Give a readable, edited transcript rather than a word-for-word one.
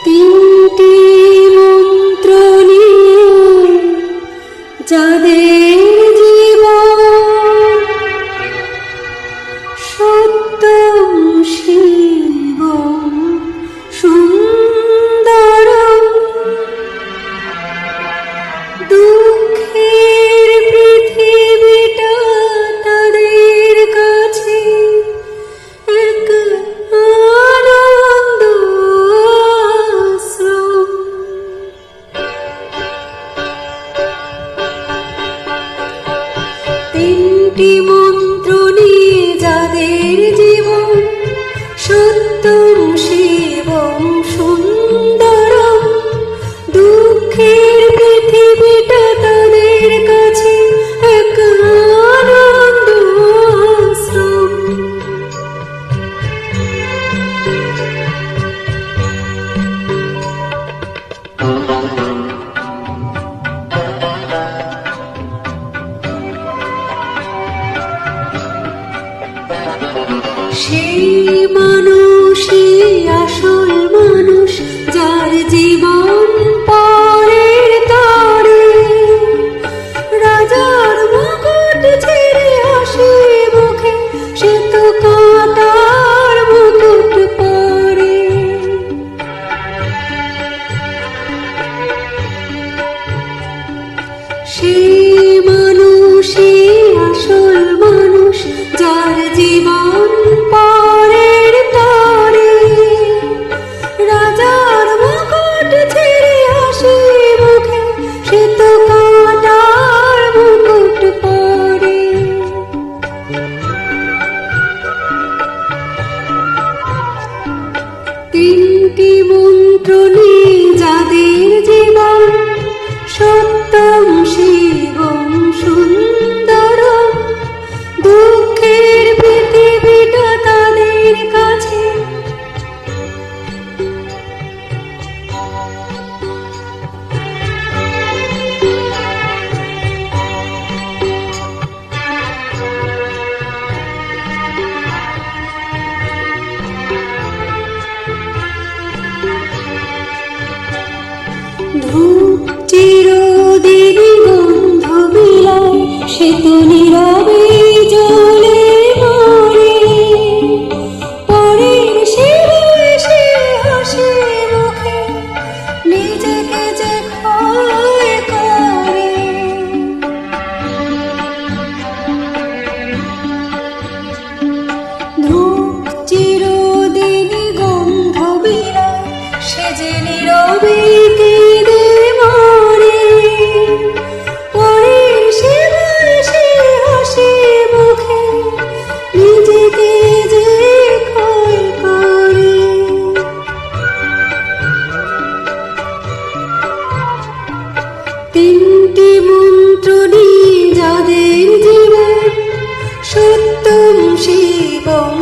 তিনটি মন্ত্র নিয়ে যাদের জীবন সত্যম শিবম সুন্দরম, দুঃখের পৃথিবীটা তাদের কাছে এক আনন্দ আশ্রম। তিনটি মন্ত্র নিয়ে যাদের জীবন সত্যম শিবম সুন্দরম, দুঃখের পৃথিবীটা তাদের কাছে এক আনন্দ আশ্রম। সেই মানুষই আসল মানুষ, যার জীবন পরের তরে, রাজার মুকুট ছেড়ে হাসি মুখে সে তো কাঁটার মুকুট পরে। সেই মানুষই আসল মানুষ, যার জীবন পরের তরে, রাজার মুকুট ছেড়ে হাসি মুখে সে তো কাঁটার মুকুট পরে। তিনটি মন্ত্র নিয়ে যাদের জীবন সত্যম শিবম সুন্দরম, দুঃখের পৃথিবীটা তাদের কাছে ধূপ চিরদিনই গন্ধ বিলায়, সে তো নীরবে জ্বলে মরে। পরের সেবায় সে হাসি মুখে নিজেকে যে ক্ষয় করে। ধূপ চিরদিনই গন্ধ বিলায়, সে যে নীরবে কেঁদে মরে। পরের সেবায় সে হাসি মুখে নিজেকে যে ক্ষয় করে। তিনটি মন্ত্র নিয়ে যাদের জীবন সত্যম শিবম